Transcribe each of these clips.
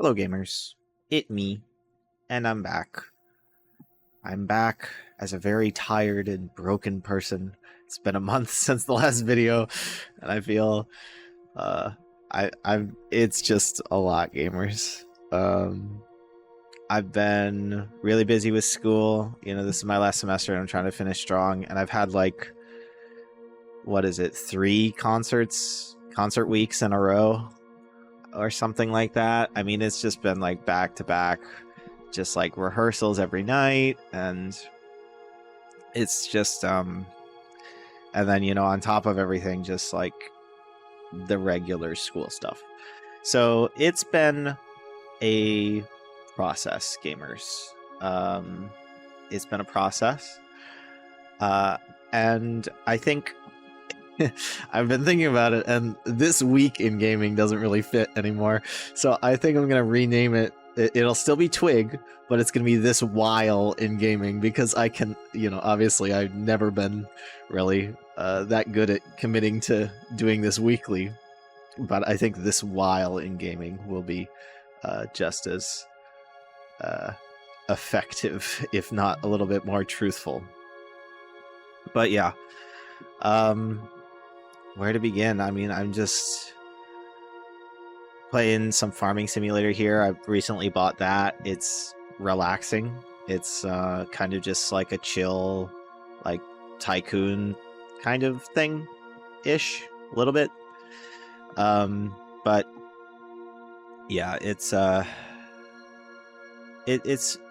Hello, gamers. It me, and I'm back. I'm back as a very tired and broken person. It's been a month since the last video, and I feel I'm. It's just a lot, gamers. I've been really busy with school. You know, this is my last semester, and I'm trying to finish strong. And I've had like, what is it, 3 concert weeks in a row, or something like that. I mean, it's just been like back to back, just like rehearsals every night, and it's just and then, you know, on top of everything, just like the regular school stuff. So it's been a process, gamers. It's been a process, and I think I've been thinking about it, and this week in gaming doesn't really fit anymore. So I think I'm going to rename it. It'll still be Twig, but it's going to be this while in gaming, because I can, you know, obviously I've never been really that good at committing to doing this weekly. But I think this while in gaming will be just as effective, if not a little bit more truthful. But yeah. Where to begin? I mean, I'm just playing some farming simulator here. I've recently bought that. It's relaxing. It's kind of just like a chill, like tycoon kind of thing-ish, a little bit. But yeah, it's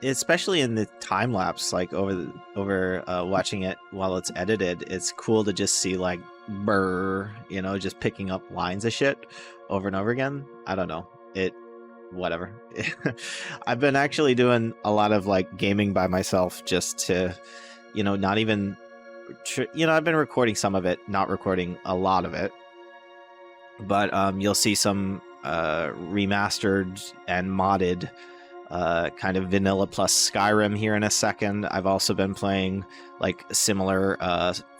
especially in the time lapse, like over watching it while it's edited, it's cool to just see like burr, you know, just picking up lines of shit over and over again. I don't know, whatever. I've been actually doing a lot of like gaming by myself, just to, you know, not even you know, I've been recording some of it, not recording a lot of it, but you'll see some remastered and modded kind of vanilla plus Skyrim here in a second. I've also been playing like similar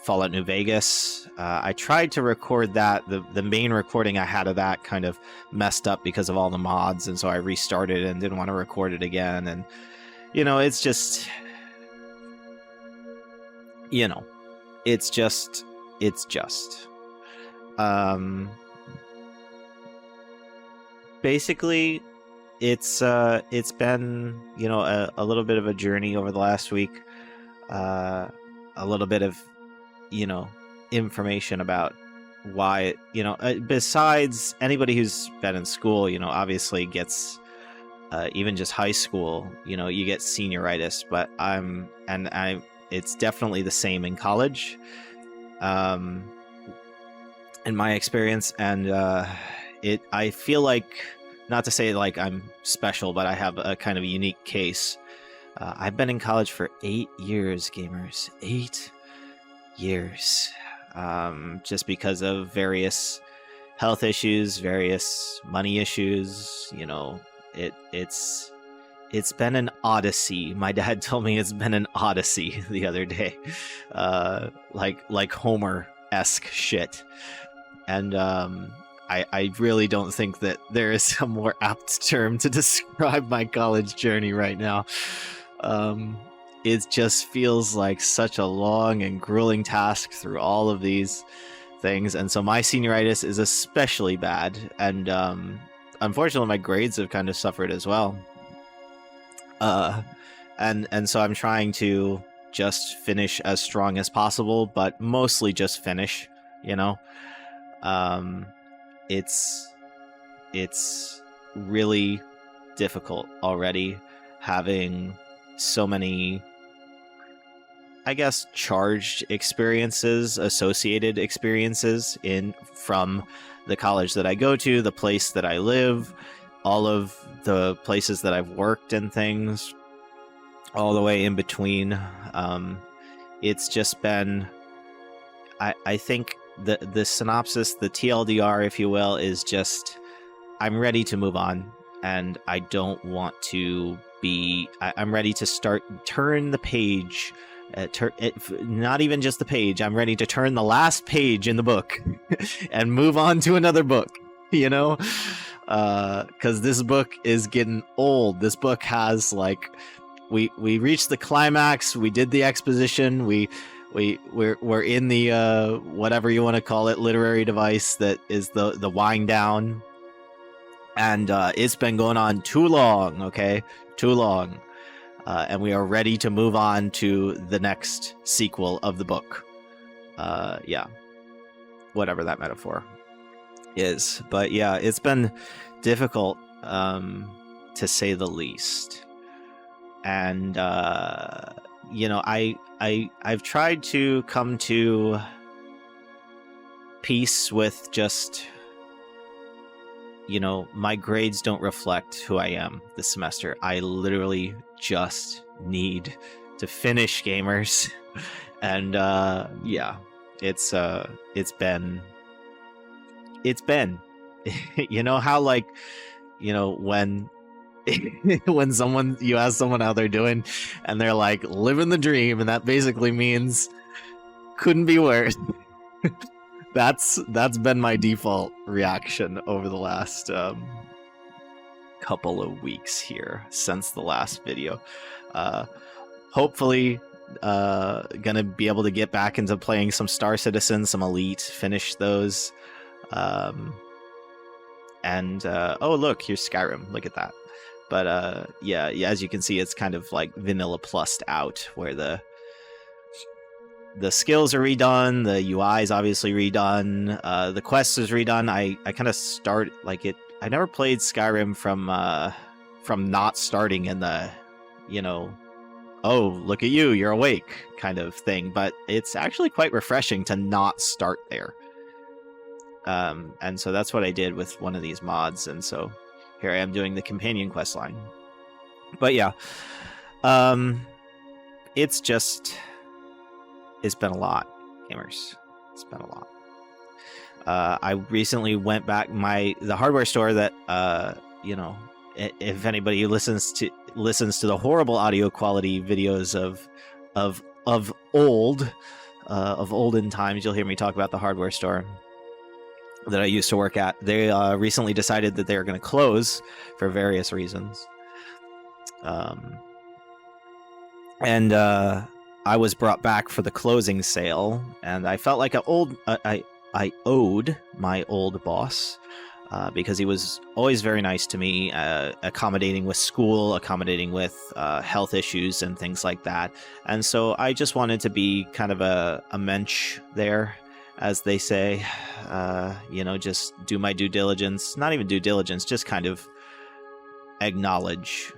Fallout New Vegas. I tried to record that. The main recording I had of that kind of messed up because of all the mods, and so I restarted and didn't want to record it again. And, you know, it's just, you know, it's just basically, it's been, you know, a little bit of a journey over the last week. A little bit of, you know, information about why, you know, besides anybody who's been in school, you know, obviously gets even just high school, you know, you get senioritis, but it's definitely the same in college, in my experience. And I feel like, not to say like I'm special, but I have a kind of a unique case. I've been in college for 8 years, gamers. 8 years. Just because of various health issues, various money issues. You know, it's been an odyssey. My dad told me it's been an odyssey the other day. Like Homer-esque shit. And I really don't think that there is a more apt term to describe my college journey right now. It just feels like such a long and grueling task through all of these things. And so my senioritis is especially bad. And unfortunately, my grades have kind of suffered as well. And so I'm trying to just finish as strong as possible, but mostly just finish, you know? It's really difficult already, having so many, I guess, charged experiences, associated experiences from the college that I go to, the place that I live, all of the places that I've worked and things, all the way in between. It's just been, I think the synopsis, the TLDR, if you will, is just, I'm ready to move on, and I don't want to be, I'm ready to turn the page, not even just the page, I'm ready to turn the last page in the book and move on to another book, you know? because this book is getting old. This book has like we reached the climax. We did the exposition. We're in the whatever you want to call it, literary device that is the wind down, and it's been going on too long. Okay, too long, and we are ready to move on to the next sequel of the book. Yeah, whatever that metaphor is, but yeah, it's been difficult, to say the least. And I've tried to come to peace with just, my grades don't reflect who I am this semester. I literally just need to finish, gamers. And yeah, it's been how, like, when when you ask someone how they're doing and they're like living the dream, and that basically means couldn't be worse. That's been my default reaction over the last couple of weeks here since the last video. Hopefully gonna be able to get back into playing some Star Citizen, some Elite, finish those. And oh look, here's Skyrim, look at that. But yeah, as you can see, it's kind of like vanilla plussed out, where the skills are redone, the UI is obviously redone, the quest is redone. I kind of start like it. I never played Skyrim from not starting in the, oh, look at you, you're awake kind of thing. But it's actually quite refreshing to not start there. And so that's what I did with one of these mods, and so here I am doing the companion quest line. But yeah, it's been a lot, gamers. It's been a lot. I recently went back the hardware store that if anybody listens to the horrible audio quality videos of olden times, you'll hear me talk about the hardware store that I used to work at. They recently decided that they were going to close for various reasons. And I was brought back for the closing sale, and I felt like I owed my old boss, because he was always very nice to me, accommodating with school, accommodating with health issues and things like that. And so I just wanted to be kind of a mensch there, as they say, just do my due diligence, not even due diligence, just kind of acknowledge,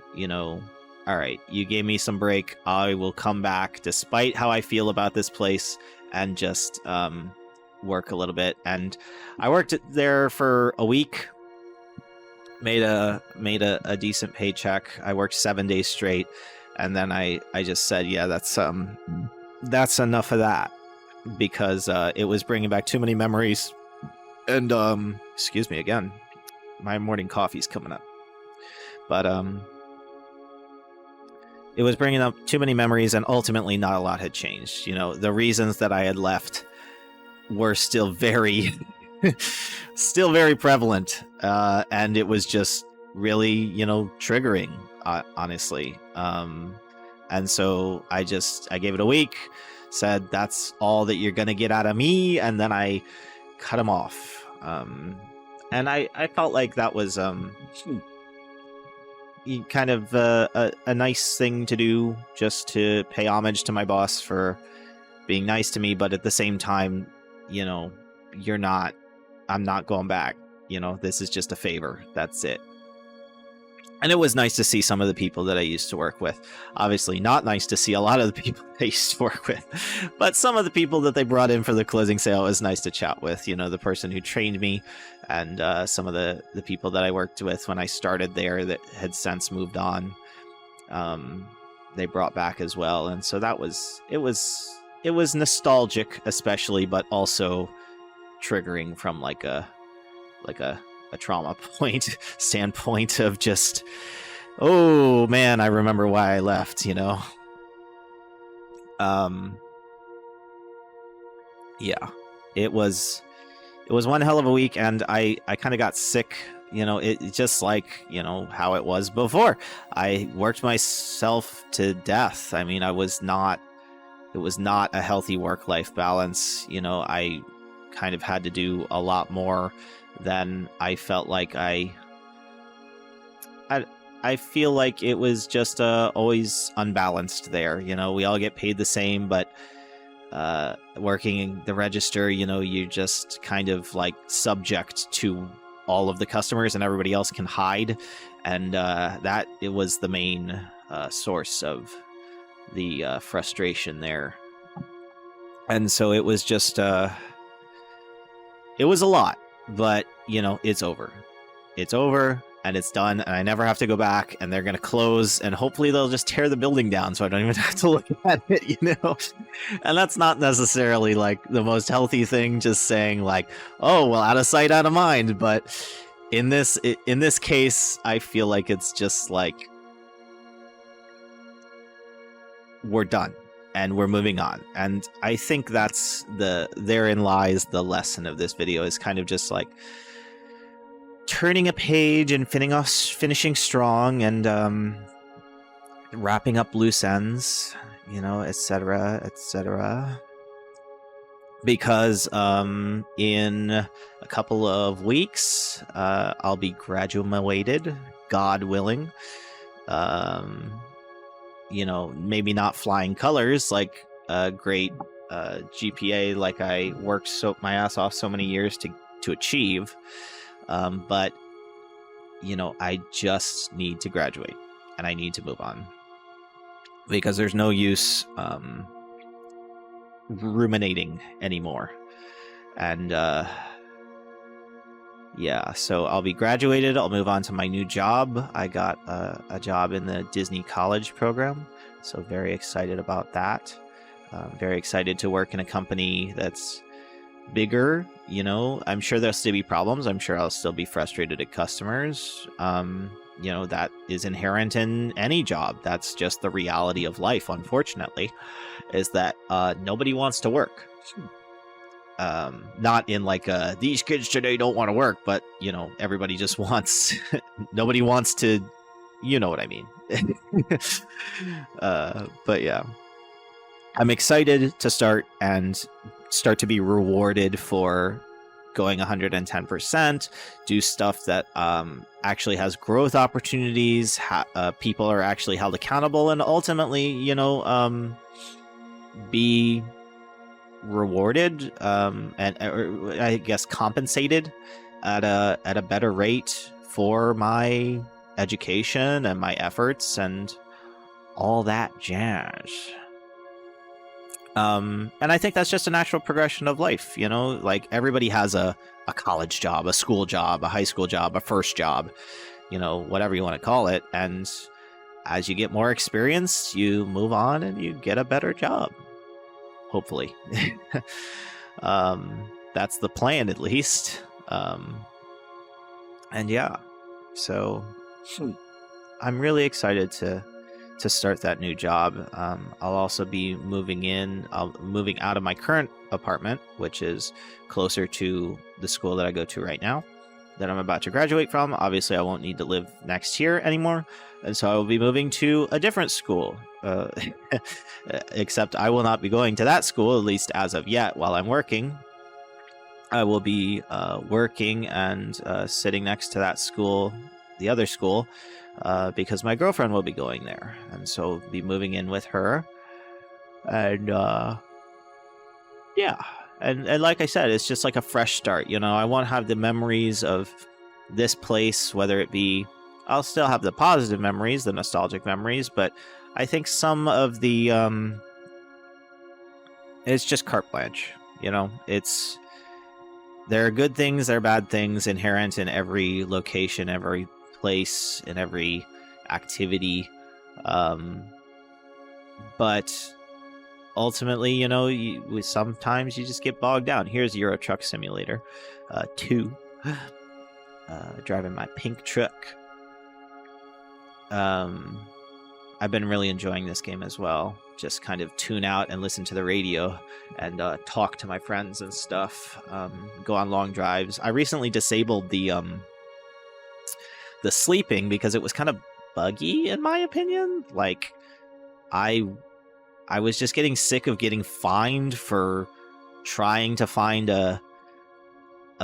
all right, you gave me some break. I will come back despite how I feel about this place and just work a little bit. And I worked there for a week, made a decent paycheck. I worked 7 days straight. And then I just said, yeah, that's enough of that, because it was bringing back too many memories. And excuse me again, my morning coffee's coming up. But it was bringing up too many memories, and ultimately not a lot had changed. The reasons that I had left were still very prevalent, and it was just really triggering, honestly. And so I gave it a week, said that's all that you're gonna get out of me, and then I cut him off. And I felt like that was kind of a nice thing to do, just to pay homage to my boss for being nice to me. But at the same time, I'm not going back. This is just a favor. That's it. And it was nice to see some of the people that I used to work with. Obviously not nice to see a lot of the people I used to work with, but some of the people that they brought in for the closing sale, it was nice to chat with. The person who trained me, and some of the people that I worked with when I started there that had since moved on, they brought back as well. And so it was nostalgic, especially, but also triggering from like a trauma standpoint of just, oh man, I remember why I left, Yeah, it was one hell of a week, and I kind of got sick, it's just like, how it was before. I worked myself to death. I mean, it was not a healthy work-life balance. I kind of had to do a lot more than I felt like I feel like it was just always unbalanced there. We all get paid the same, but working in the register, you're just kind of like subject to all of the customers, and everybody else can hide. And it was the main source of the frustration there. And so it was just it was a lot, but it's over. It's over and it's done, and I never have to go back, and they're going to close, and hopefully they'll just tear the building down so I don't even have to look at it, And that's not necessarily like the most healthy thing, just saying like, oh, well, out of sight, out of mind. But in this case, I feel like it's just like, we're done and we're moving on. And I think therein lies the lesson of this video, is kind of just like turning a page and finishing strong, and wrapping up loose ends, etc., etc. Because in a couple of weeks, I'll be graduated, God willing. Maybe not flying colors like a great GPA like I worked my ass off so many years to achieve. But I just need to graduate, and I need to move on, because there's no use ruminating anymore. And so I'll be graduated. I'll move on to my new job. I got a job in the Disney College program, so very excited about that. Very excited to work in a company that's bigger. I'm sure there'll still be problems. I'm sure I'll still be frustrated at customers. That is inherent in any job. That's just the reality of life, unfortunately, is that nobody wants to work. Not in like these kids today don't want to work, but everybody just wants nobody wants to, you know what I mean. But yeah, I'm excited to start to be rewarded for going 110%, do stuff that actually has growth opportunities, people are actually held accountable, and ultimately, be rewarded or I guess compensated at a better rate for my education and my efforts and all that jazz. And I think that's just a natural progression of life, like everybody has a college job, a school job, a high school job, a first job, whatever you want to call it. And as you get more experience, you move on and you get a better job. Hopefully. That's the plan, at least. And yeah, so I'm really excited to start that new job. I'll also be moving out of my current apartment, which is closer to the school that I go to right now, that I'm about to graduate from. Obviously, I won't need to live next year anymore, and so I will be moving to a different school. Except I will not be going to that school, at least as of yet, while I'm working. I will be working and sitting next to that school, the other school, because my girlfriend will be going there, and so be moving in with her. And yeah, and like I said, it's just like a fresh start. I won't have the memories of this place, whether it be, I'll still have the positive memories, the nostalgic memories, but I think some of the it's just carte blanche. There are good things, there are bad things inherent in every location, every place, in every activity, but ultimately, sometimes you just get bogged down. Here's Euro Truck Simulator 2, driving my pink truck. I've been really enjoying this game as well. Just kind of tune out and listen to the radio and talk to my friends and stuff. Go on long drives. I recently disabled the the sleeping, because it was kind of buggy in my opinion. Like I was just getting sick of getting fined for trying to find a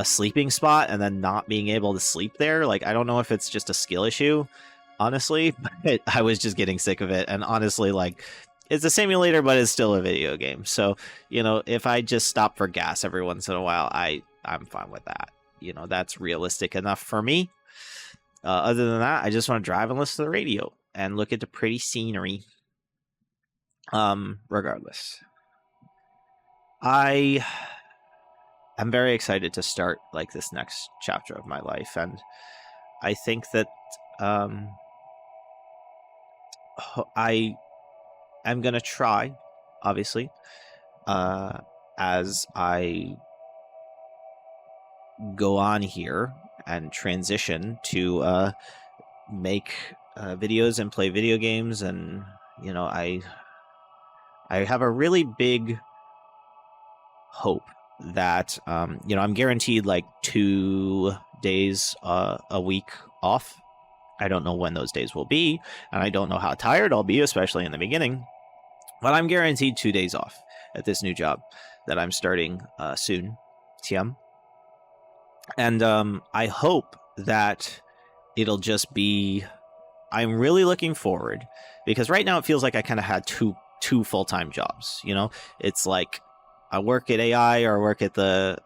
sleeping spot and then not being able to sleep there. Like, I don't know if it's just a skill issue, honestly, but I was just getting sick of it. And honestly, like, it's a simulator, but it's still a video game. So, you know, if I just stop for gas every once in a while, I'm fine with that. You know, that's realistic enough for me. Other than that, I just want to drive and listen to the radio and look at the pretty scenery. Regardless, I'm very excited to start like this next chapter of my life, and I think that I am gonna try, obviously, as I go on here and transition to make videos and play video games, and you know, I have a really big hope that you know, I'm guaranteed like 2 days a week off. I don't know when those days will be, and I don't know how tired I'll be, especially in the beginning, but I'm guaranteed 2 days off at this new job that I'm starting soon, TM. And I hope that it'll just be, I'm really looking forward, because right now it feels like I kind of had two full-time jobs. You know, it's like I work at AI or work at the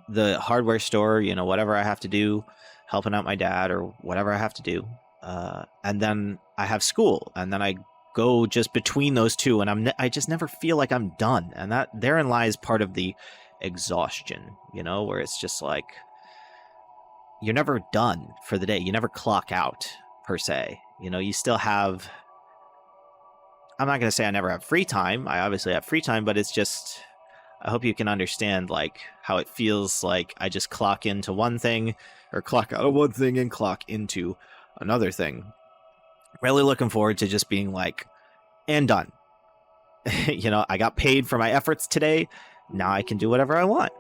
hardware store, you know, whatever I have to do, helping out my dad or whatever I have to do. And then I have school, and then I go just between those two, and I just never feel like I'm done. And that therein lies part of the exhaustion, you know, where it's just like you're never done for the day. You never clock out per se. You know, you still have, I'm not going to say I never have free time. I obviously have free time, but it's just, I hope you can understand like how it feels like I just clock into one thing or clock out of one thing and clock into another thing. Really looking forward to just being like, and done. You know, I got paid for my efforts today. Now I can do whatever I want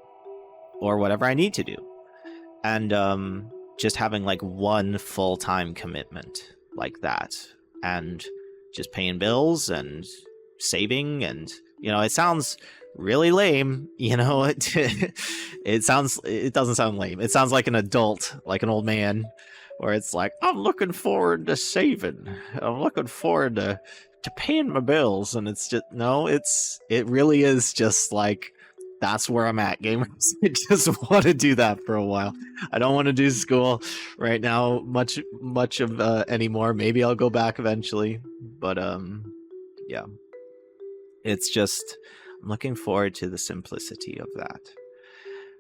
or whatever I need to do. And just having like one full-time commitment like that, and just paying bills and saving. And you know, it sounds really lame, you know, it doesn't sound lame. It sounds like an adult, like an old man, where it's like, I'm looking forward to saving, I'm looking forward to paying my bills. And it's just, no, it really is just like, that's where I'm at, gamers. I just want to do that for a while. I don't want to do school right now much of anymore. Maybe I'll go back eventually, but yeah, it's just, I'm looking forward to the simplicity of that.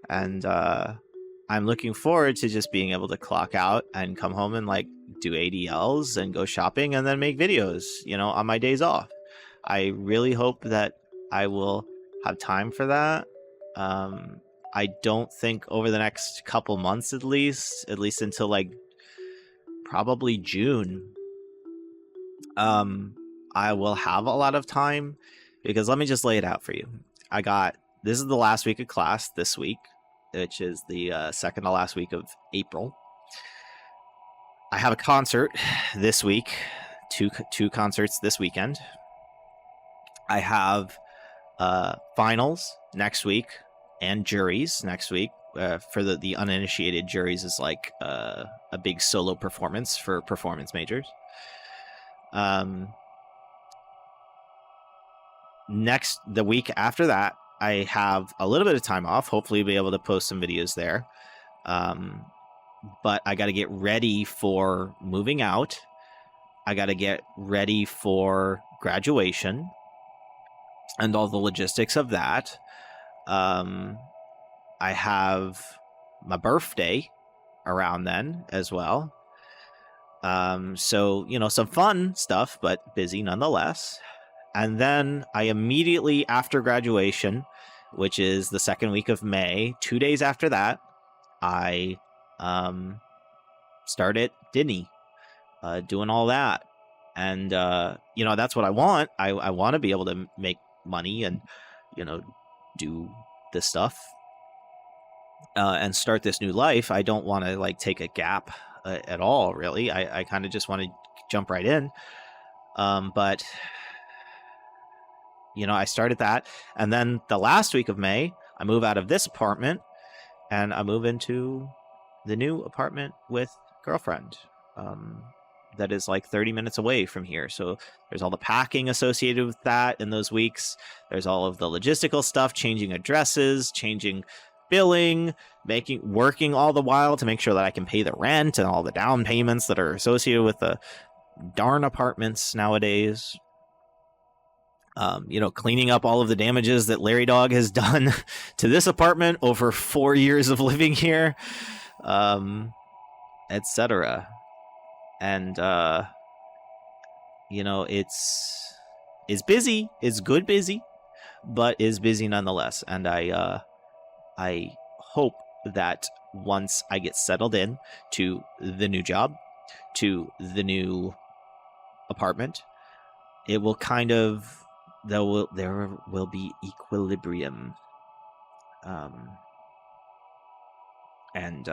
And I'm looking forward to just being able to clock out and come home and like do ADLs and go shopping and then make videos, you know, on my days off. I really hope that I will have time for that. I don't think over the next couple months, at least until like probably June, I will have a lot of time, because let me just lay it out for you. This is the last week of class this week, which is the second to last week of April. I have a concert this week, two concerts this weekend. I have finals next week and juries next week. For the uninitiated, juries is like a big solo performance for performance majors. The week after that, I have a little bit of time off. Hopefully be able to post some videos there. But I got to get ready for moving out. I got to get ready for graduation and all the logistics of that. I have my birthday around then as well. So, you know, some fun stuff, but busy nonetheless. And then I immediately after graduation, which is the second week of May, 2 days after that, I start at Disney, doing all that. And, you know, that's what I want. I want to be able to make money and, you know, do this stuff. and start this new life, I don't want to like take a gap at all, really. I kind of just want to jump right in. But I started that, and then the last week of May, I move out of this apartment and I move into the new apartment with girlfriend. That is like 30 minutes away from here. So there's all the packing associated with that in those weeks. There's all of the logistical stuff, changing addresses, changing billing, working all the while to make sure that I can pay the rent and all the down payments that are associated with the darn apartments nowadays. Cleaning up all of the damages that Larry Dog has done to this apartment over 4 years of living here, etc. And it's busy. It's good busy, but is busy nonetheless. And I hope that once I get settled in to the new job, to the new apartment, it will kind of there will be equilibrium, and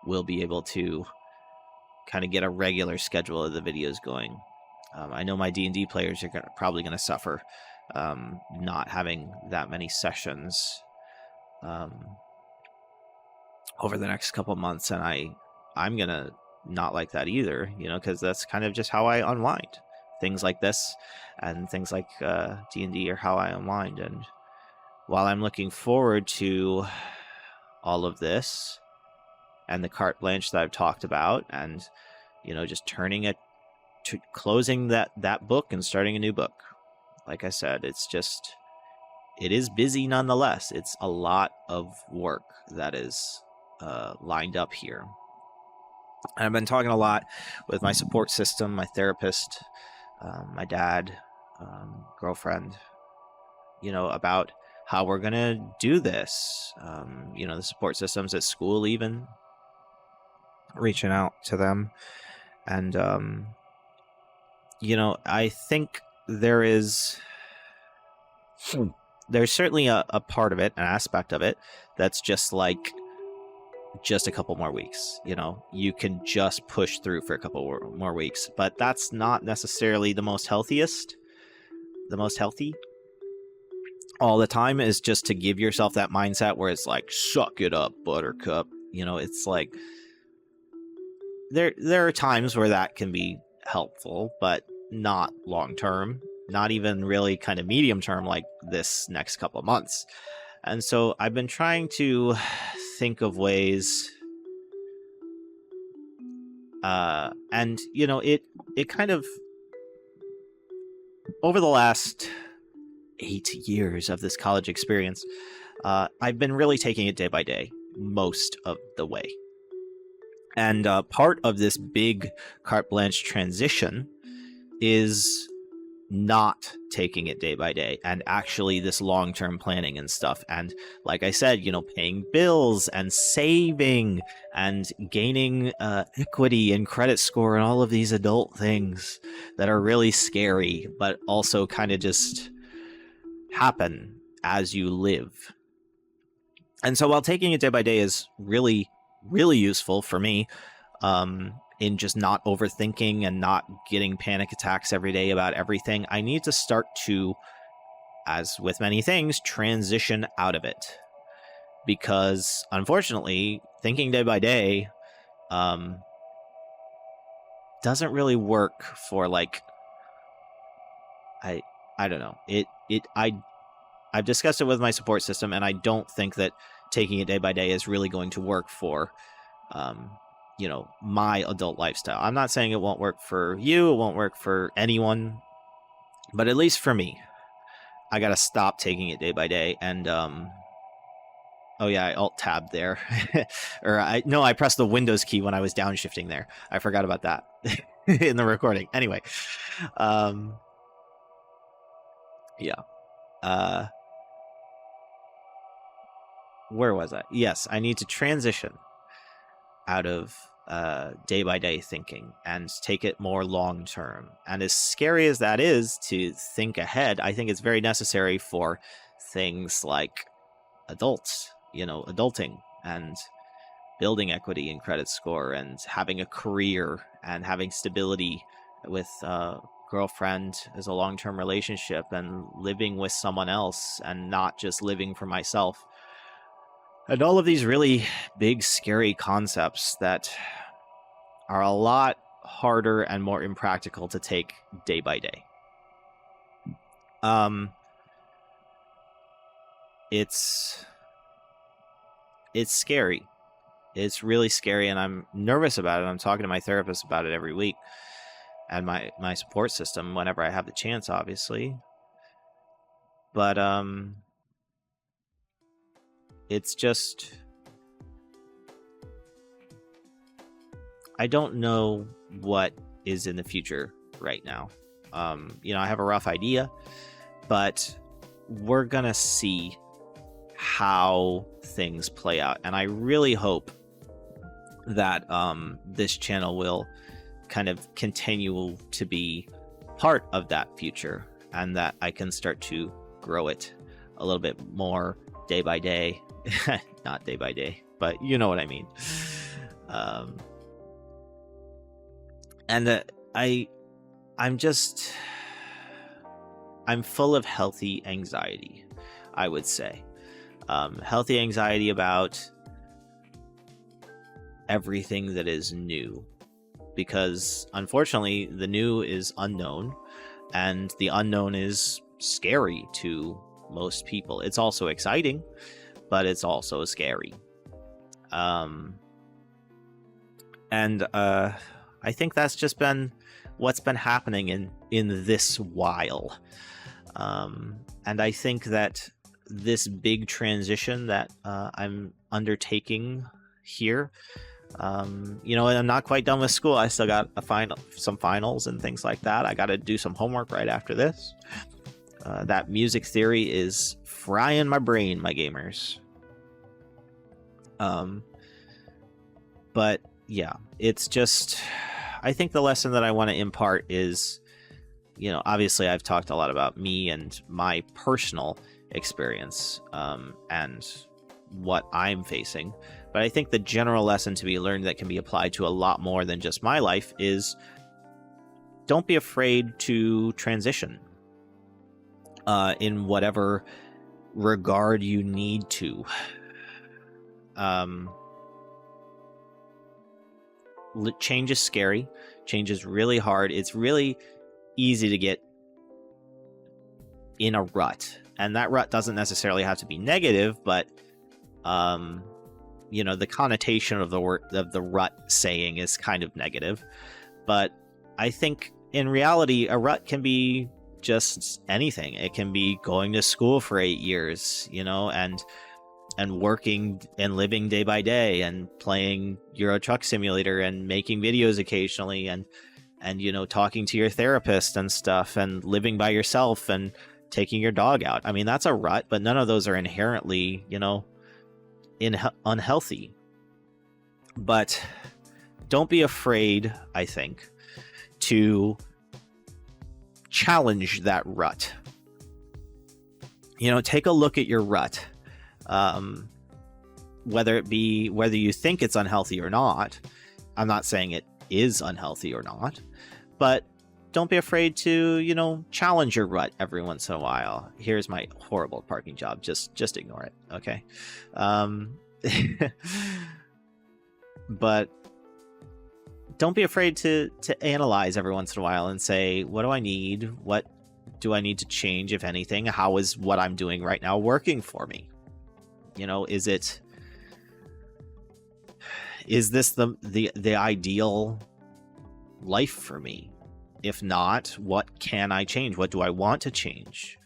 we'll be able to kind of get a regular schedule of the videos going. I know my D&D players are probably going to suffer not having that many sessions over the next couple months, and I'm going to not like that either, because that's kind of just how I unwind. Things like this and things like D&D are how I unwind. And while I'm looking forward to all of this and the carte blanche that I've talked about, and just closing that book and starting a new book, like I said, it is busy nonetheless. It's a lot of work that is lined up here. And I've been talking a lot with my support system, my therapist, my dad, girlfriend, about how we're going to do this. The support systems at school, even reaching out to them. And, I think there's certainly a part of it, an aspect of it, that's just a couple more weeks. You can just push through for a couple more weeks, but that's not necessarily the most healthy all the time. Is just to give yourself that mindset where it's like, suck it up, buttercup. It's like there are times where that can be helpful, but not long term, not even really kind of medium term, like this next couple of months. And so I've been trying to think of ways, and it kind of, over the last 8 years of this college experience, I've been really taking it day by day most of the way. And part of this big carte blanche transition is not taking it day by day, and actually this long-term planning and stuff. And like I said, paying bills and saving and gaining equity and credit score and all of these adult things that are really scary, but also kind of just happen as you live. And so while taking it day by day is really, really useful for me, in just not overthinking and not getting panic attacks every day about everything, I need to start to, as with many things, transition out of it. Because unfortunately, thinking day by day doesn't really work for, like, I don't know. I've discussed it with my support system, and I don't think that taking it day by day is really going to work for my adult lifestyle. I'm not saying it won't work for you, it won't work for anyone, but at least for me, I gotta stop taking it day by day. And oh yeah, I alt tabbed there. I pressed the Windows key when I was downshifting there. I forgot about that in the recording. Anyway, where was I? Yes, I need to transition out of day by day thinking and take it more long term. And as scary as that is to think ahead, I think it's very necessary for things like adulting, and building equity and credit score and having a career and having stability with a girlfriend as a long-term relationship and living with someone else and not just living for myself. And all of these really big, scary concepts that are a lot harder and more impractical to take day by day. It's scary. It's really scary, and I'm nervous about it. I'm talking to my therapist about it every week, and my support system whenever I have the chance, obviously. But it's just, I don't know what is in the future right now. I have a rough idea, but we're gonna see how things play out, and I really hope that this channel will kind of continue to be part of that future, and that I can start to grow it a little bit more day by day. Not day by day, but you know what I mean. I'm full of healthy anxiety, I would say. Healthy anxiety about everything that is new, because unfortunately the new is unknown, and the unknown is scary to most people. It's also exciting, but it's also scary. I think that's just been what's been happening in this while. And I think that this big transition that I'm undertaking here, and I'm not quite done with school. I still got some finals and things like that. I got to do some homework right after this. That music theory is frying my brain, my gamers. But yeah, it's just, I think the lesson that I want to impart is, obviously I've talked a lot about me and my personal experience and what I'm facing. But I think the general lesson to be learned that can be applied to a lot more than just my life is, don't be afraid to transition in whatever regard you need to. Change is scary. Change is really hard. It's really easy to get in a rut, and that rut doesn't necessarily have to be negative, but the connotation of the word of the rut saying is kind of negative. But I think in reality, a rut can be just anything. It can be going to school for 8 years, and working and living day by day and playing Euro Truck Simulator and making videos occasionally and talking to your therapist and stuff and living by yourself and taking your dog out. I mean, that's a rut, but none of those are inherently, unhealthy. But don't be afraid, I think, to challenge that rut. Take a look at your rut. Whether you think it's unhealthy or not. I'm not saying it is unhealthy or not, but don't be afraid to, challenge your rut every once in a while. Here's my horrible parking job. Just ignore it. Okay. But don't be afraid to analyze every once in a while and say, what do I need? What do I need to change, if anything? How is what I'm doing right now working for me? Is this the ideal life for me? If not, what can I change? What do I want to change?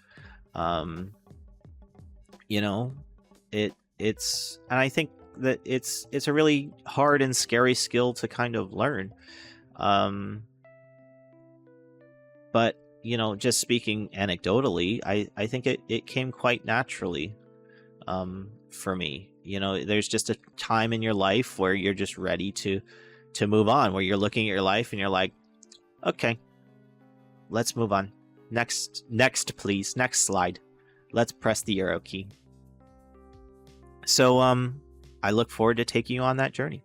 It's, and I think that it's a really hard and scary skill to kind of learn. But just speaking anecdotally, I think it came quite naturally for me. There's just a time in your life where you're just ready to move on, where you're looking at your life and you're like, okay, let's move on. Next, please. Next slide. Let's press the arrow key. So, I look forward to taking you on that journey.